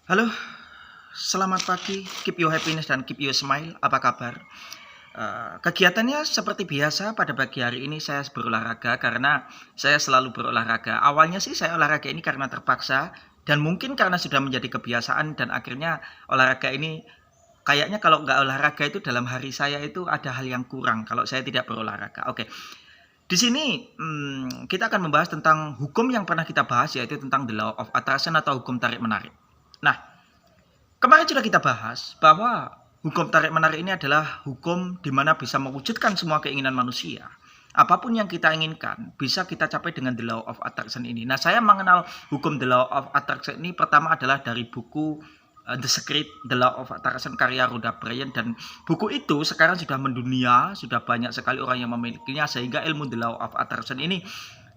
Halo, selamat pagi, keep your happiness dan keep your smile. Apa kabar? Kegiatannya seperti biasa pada pagi hari ini saya berolahraga karena saya selalu berolahraga. Awalnya sih saya olahraga ini karena terpaksa dan mungkin karena sudah menjadi kebiasaan dan akhirnya olahraga ini kayaknya kalau nggak olahraga itu dalam hari saya itu ada hal yang kurang kalau saya tidak berolahraga. Oke, di sini kita akan membahas tentang hukum yang pernah kita bahas yaitu tentang the law of attraction atau hukum tarik menarik. Nah, kemarin sudah kita bahas bahwa hukum tarik-menarik ini adalah hukum di mana bisa mewujudkan semua keinginan manusia. Apapun yang kita inginkan bisa kita capai dengan the law of attraction ini. Nah, saya mengenal hukum the law of attraction ini pertama adalah dari buku The Secret, The Law of Attraction karya Rhonda Byrne, dan buku itu sekarang sudah mendunia, sudah banyak sekali orang yang memilikinya sehingga ilmu The Law of Attraction ini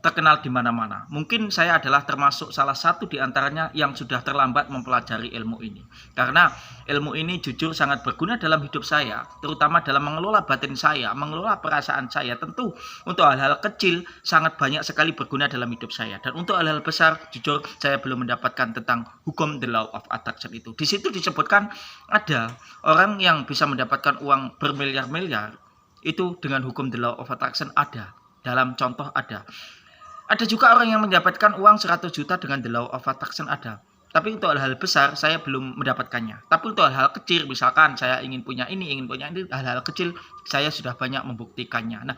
terkenal di mana-mana. Mungkin saya adalah termasuk salah satu di antaranya yang sudah terlambat mempelajari ilmu ini. Karena ilmu ini jujur sangat berguna dalam hidup saya, terutama dalam mengelola batin saya, mengelola perasaan saya. Tentu untuk hal-hal kecil sangat banyak sekali berguna dalam hidup saya. Dan untuk hal-hal besar, jujur saya belum mendapatkan tentang hukum the law of attraction itu. Di situ disebutkan ada orang yang bisa mendapatkan uang bermiliar-miliar itu dengan hukum the law of attraction ada. Dalam contoh ada. Ada juga orang yang mendapatkan uang 100 juta dengan the law of attraction ada. Tapi untuk hal-hal besar saya belum mendapatkannya. Tapi untuk hal-hal kecil, misalkan saya ingin punya ini, hal-hal kecil saya sudah banyak membuktikannya. Nah,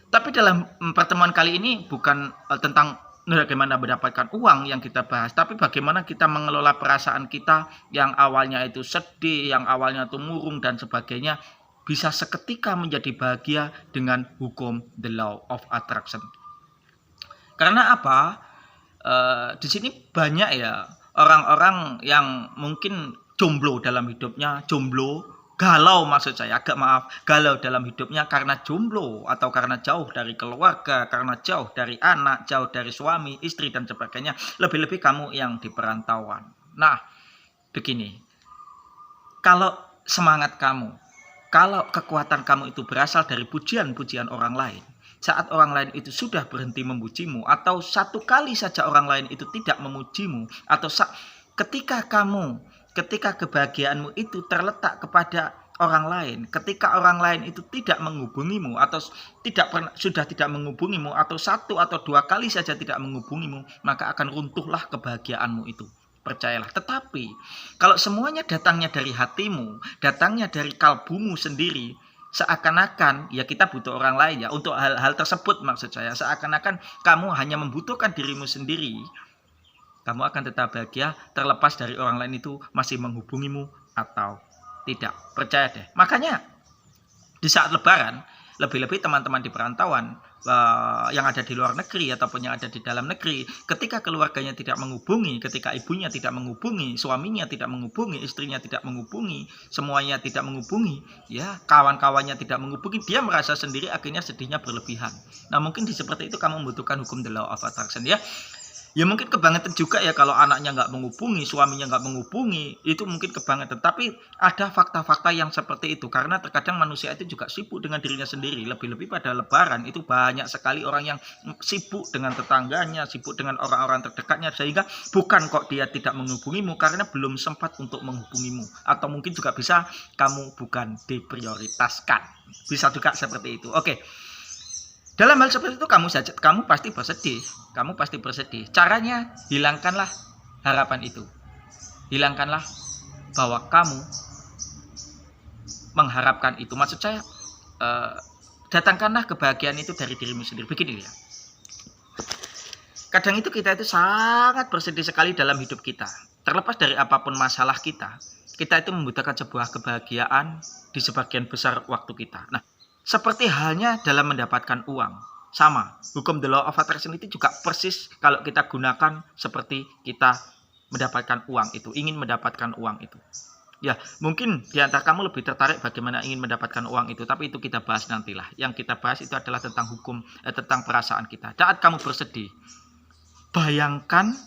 tapi dalam pertemuan kali ini bukan tentang bagaimana mendapatkan uang yang kita bahas, tapi bagaimana kita mengelola perasaan kita yang awalnya itu sedih, yang awalnya itu murung dan sebagainya, bisa seketika menjadi bahagia dengan hukum the law of attraction. Karena apa? Di sini banyak ya orang-orang yang mungkin jomblo dalam hidupnya, galau maksud saya, galau dalam hidupnya karena jomblo atau karena jauh dari keluarga, karena jauh dari anak, jauh dari suami, istri dan sebagainya. Lebih-lebih kamu yang di perantauan. Nah, begini, kalau semangat kamu, kalau kekuatan kamu itu berasal dari pujian-pujian orang lain, saat orang lain itu sudah berhenti memujimu, atau satu kali saja orang lain itu tidak memujimu, atau ketika kebahagiaanmu itu terletak kepada orang lain, ketika orang lain itu tidak menghubungimu, atau sudah tidak menghubungimu, atau satu atau dua kali saja tidak menghubungimu, maka akan runtuhlah kebahagiaanmu itu. Percayalah. Tetapi kalau semuanya datangnya dari hatimu, datangnya dari kalbumu sendiri, seakan-akan ya kita butuh orang lain ya untuk hal-hal tersebut, maksud saya seakan-akan kamu hanya membutuhkan dirimu sendiri, kamu akan tetap bahagia terlepas dari orang lain itu masih menghubungimu atau tidak. Percaya deh. Makanya di saat lebaran, lebih-lebih teman-teman di perantauan yang ada di luar negeri ataupun yang ada di dalam negeri, ketika keluarganya tidak menghubungi, ketika ibunya tidak menghubungi, suaminya tidak menghubungi, istrinya tidak menghubungi, semuanya tidak menghubungi, ya kawan-kawannya tidak menghubungi, dia merasa sendiri, akhirnya sedihnya berlebihan. Nah, mungkin seperti itu kamu membutuhkan hukum the law of attraction ya. Ya mungkin kebangetan juga ya kalau anaknya nggak menghubungi, suaminya nggak menghubungi, itu mungkin kebangetan. Tapi ada fakta-fakta yang seperti itu, karena terkadang manusia itu juga sibuk dengan dirinya sendiri. Lebih-lebih pada lebaran itu banyak sekali orang yang sibuk dengan tetangganya, sibuk dengan orang-orang terdekatnya, sehingga bukan kok dia tidak menghubungimu karena belum sempat untuk menghubungimu, atau mungkin juga bisa kamu bukan diprioritaskan, bisa juga seperti itu. Oke. Dalam hal seperti itu kamu pasti bersedih. Caranya hilangkanlah harapan itu. Hilangkanlah bahwa kamu mengharapkan itu. Maksud saya datangkanlah kebahagiaan itu dari dirimu sendiri. Begini ya. Kadang itu kita itu sangat bersedih sekali dalam hidup kita. Terlepas dari apapun masalah kita itu membutuhkan sebuah kebahagiaan di sebagian besar waktu kita. Nah, seperti halnya dalam mendapatkan uang. Sama, hukum the law of attraction itu juga persis kalau kita gunakan seperti kita mendapatkan uang itu, ingin mendapatkan uang itu. Ya, mungkin di antara kamu lebih tertarik bagaimana ingin mendapatkan uang itu, tapi itu kita bahas nantilah. Yang kita bahas itu adalah tentang hukum, tentang perasaan kita. Saat kamu bersedih, bayangkan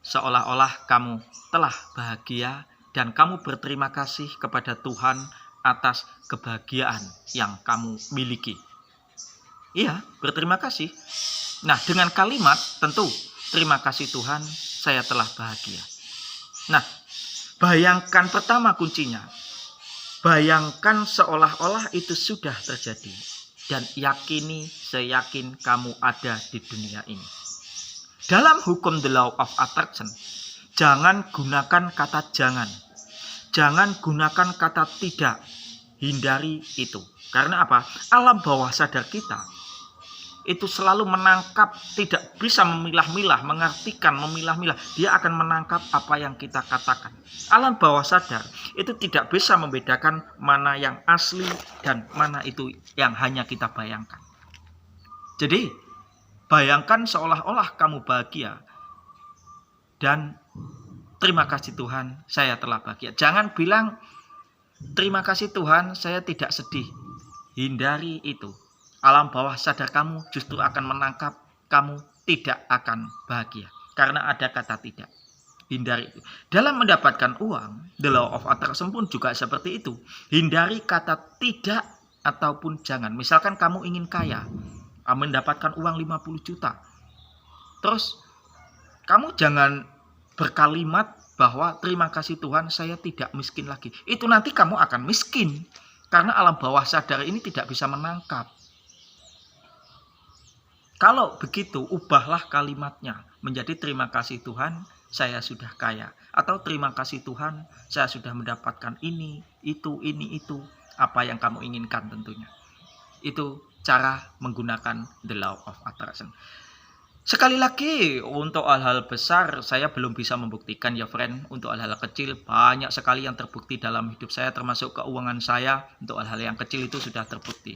seolah-olah kamu telah bahagia dan kamu berterima kasih kepada Tuhan atas kebahagiaan yang kamu miliki. Iya, berterima kasih. Nah, dengan kalimat tentu, terima kasih Tuhan, saya telah bahagia. Nah, bayangkan pertama kuncinya. Bayangkan seolah-olah itu sudah terjadi. Dan yakini seyakin kamu ada di dunia ini. Dalam hukum the law of attraction, jangan gunakan kata jangan. Jangan gunakan kata tidak. Hindari itu. Karena apa? Alam bawah sadar kita itu selalu menangkap, tidak bisa memilah-milah, mengartikan, memilah-milah. Dia akan menangkap apa yang kita katakan. Alam bawah sadar itu tidak bisa membedakan mana yang asli dan mana itu yang hanya kita bayangkan. Jadi, bayangkan seolah-olah kamu bahagia dan terima kasih Tuhan, saya telah bahagia. Jangan bilang terima kasih Tuhan, saya tidak sedih. Hindari itu. Alam bawah sadar kamu justru akan menangkap kamu tidak akan bahagia. Karena ada kata tidak. Hindari itu. Dalam mendapatkan uang, the law of attraction pun juga seperti itu. Hindari kata tidak ataupun jangan. Misalkan kamu ingin kaya, mendapatkan uang 50 juta. Terus, kamu jangan berkalimat bahwa terima kasih Tuhan saya tidak miskin lagi. Itu nanti kamu akan miskin. Karena alam bawah sadar ini tidak bisa menangkap. Kalau begitu, ubahlah kalimatnya menjadi terima kasih Tuhan, saya sudah kaya. Atau terima kasih Tuhan, saya sudah mendapatkan ini, itu, apa yang kamu inginkan tentunya. Itu cara menggunakan the law of attraction. Sekali lagi, untuk hal-hal besar saya belum bisa membuktikan ya friend. Untuk hal-hal kecil banyak sekali yang terbukti dalam hidup saya, termasuk keuangan saya. Untuk hal-hal yang kecil itu sudah terbukti.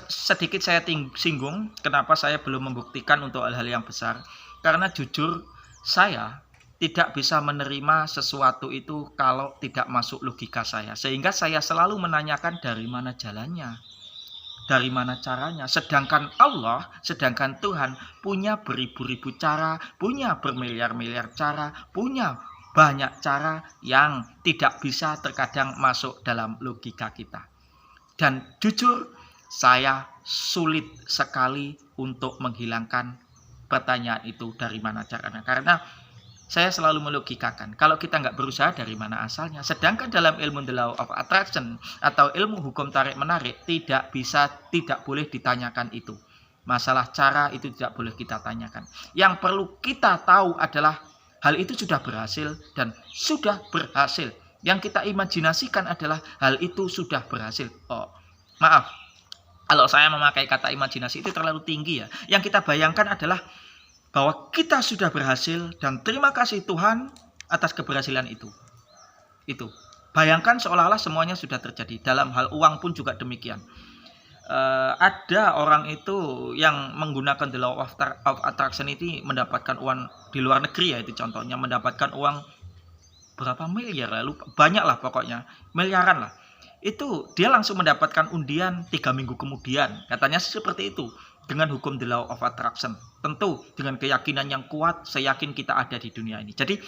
Sedikit saya singgung kenapa saya belum membuktikan untuk hal-hal yang besar. Karena jujur saya tidak bisa menerima sesuatu itu kalau tidak masuk logika saya. Sehingga saya selalu menanyakan dari mana jalannya, dari mana caranya. Sedangkan Allah, sedangkan Tuhan punya beribu-ribu cara, punya bermiliar-miliar cara, punya banyak cara yang tidak bisa terkadang masuk dalam logika kita. Dan jujur saya sulit sekali untuk menghilangkan pertanyaan itu dari mana caranya. Karena saya selalu melogikakan, kalau kita nggak berusaha dari mana asalnya. Sedangkan dalam ilmu the law of attraction atau ilmu hukum tarik-menarik tidak boleh ditanyakan itu. Masalah cara itu tidak boleh kita tanyakan. Yang perlu kita tahu adalah hal itu sudah berhasil dan sudah berhasil. Yang kita imajinasikan adalah hal itu sudah berhasil. Oh, maaf. Kalau saya memakai kata imajinasi itu terlalu tinggi ya. Yang kita bayangkan adalah bahwa kita sudah berhasil dan terima kasih Tuhan atas keberhasilan itu. Itu. Bayangkan seolah-olah semuanya sudah terjadi. Dalam hal uang pun juga demikian. Ada orang itu yang menggunakan the law of attraction ini mendapatkan uang di luar negeri ya, itu contohnya mendapatkan uang berapa miliar lah, banyak lah pokoknya, miliaran lah. Itu dia langsung mendapatkan undian 3 minggu kemudian. Katanya seperti itu. Dengan hukum the law of attraction. Tentu dengan keyakinan yang kuat, saya yakin kita ada di dunia ini. Jadi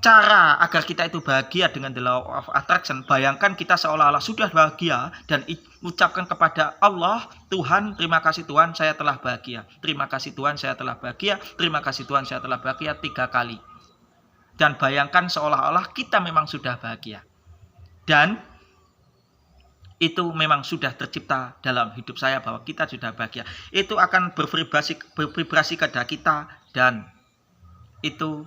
cara agar kita itu bahagia dengan the law of attraction, bayangkan kita seolah-olah sudah bahagia dan ucapkan kepada Allah, Tuhan, terima kasih Tuhan, saya telah bahagia. Terima kasih Tuhan, saya telah bahagia. Terima kasih Tuhan, saya telah bahagia 3 kali. Dan bayangkan seolah-olah kita memang sudah bahagia. Dan itu memang sudah tercipta dalam hidup saya bahwa kita sudah bahagia. Itu akan bervibrasi kepada kita dan itu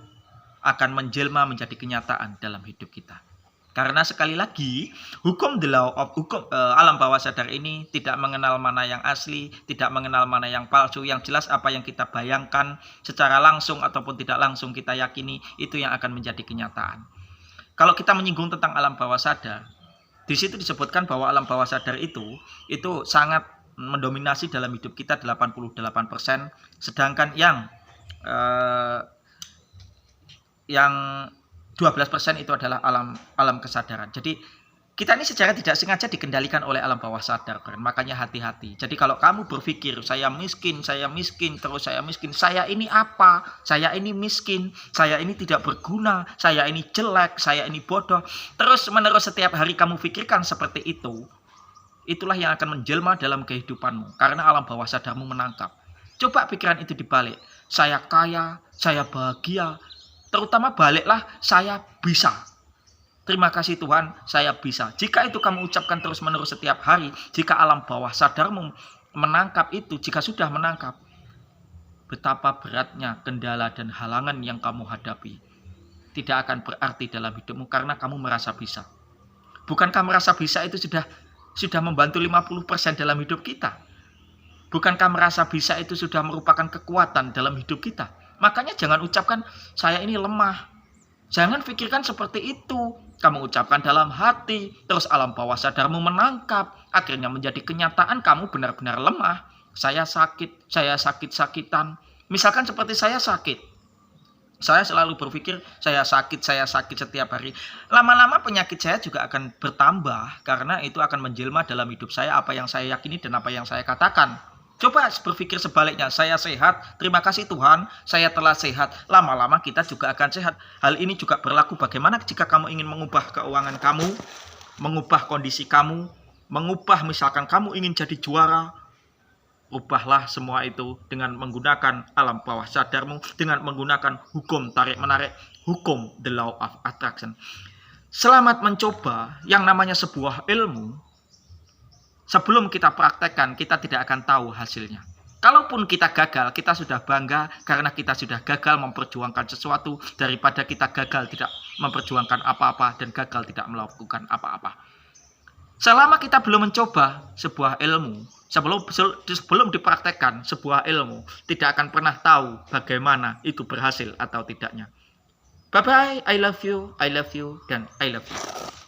akan menjelma menjadi kenyataan dalam hidup kita. Karena sekali lagi, hukum the law of alam bawah sadar ini tidak mengenal mana yang asli, tidak mengenal mana yang palsu. Yang jelas apa yang kita bayangkan secara langsung ataupun tidak langsung kita yakini, itu yang akan menjadi kenyataan. Kalau kita menyinggung tentang alam bawah sadar, di situ disebutkan bahwa alam bawah sadar itu sangat mendominasi dalam hidup kita 88%, sedangkan yang 12% itu adalah alam kesadaran. Jadi kita ini secara tidak sengaja dikendalikan oleh alam bawah sadar, makanya hati-hati. Jadi kalau kamu berpikir saya miskin, terus saya miskin, saya ini apa? Saya ini miskin, saya ini tidak berguna, saya ini jelek, saya ini bodoh. Terus menerus setiap hari kamu pikirkan seperti itu, itulah yang akan menjelma dalam kehidupanmu. Karena alam bawah sadarmu menangkap. Coba pikiran itu dibalik. Saya kaya, saya bahagia, Terutama baliklah, saya bisa. Terima kasih Tuhan, saya bisa. Jika itu kamu ucapkan terus-menerus setiap hari, jika alam bawah sadarmu menangkap itu, jika sudah menangkap, betapa beratnya kendala dan halangan yang kamu hadapi tidak akan berarti dalam hidupmu karena kamu merasa bisa. Bukankah merasa bisa itu sudah membantu 50% dalam hidup kita? Bukankah merasa bisa itu sudah merupakan kekuatan dalam hidup kita? Makanya jangan ucapkan saya ini lemah. Jangan pikirkan seperti itu. Kamu ucapkan dalam hati, terus alam bawah sadarmu menangkap. Akhirnya menjadi kenyataan kamu benar-benar lemah. Saya sakit-sakitan. Misalkan seperti saya sakit. Saya selalu berpikir saya sakit setiap hari. Lama-lama penyakit saya juga akan bertambah. Karena itu akan menjelma dalam hidup saya apa yang saya yakini dan apa yang saya katakan. Coba berpikir sebaliknya, saya sehat, terima kasih Tuhan, saya telah sehat. Lama-lama kita juga akan sehat. Hal ini juga berlaku bagaimana jika kamu ingin mengubah keuangan kamu, mengubah kondisi kamu, mengubah misalkan kamu ingin jadi juara. Ubahlah semua itu dengan menggunakan alam bawah sadarmu, dengan menggunakan hukum tarik-menarik, hukum the law of attraction. Selamat mencoba yang namanya sebuah ilmu. Sebelum kita praktekkan, kita tidak akan tahu hasilnya. Kalaupun kita gagal, kita sudah bangga karena kita sudah gagal memperjuangkan sesuatu daripada kita gagal tidak memperjuangkan apa-apa dan gagal tidak melakukan apa-apa. Selama kita belum mencoba sebuah ilmu, sebelum dipraktekkan sebuah ilmu, tidak akan pernah tahu bagaimana itu berhasil atau tidaknya. Bye-bye, I love you, dan I love you.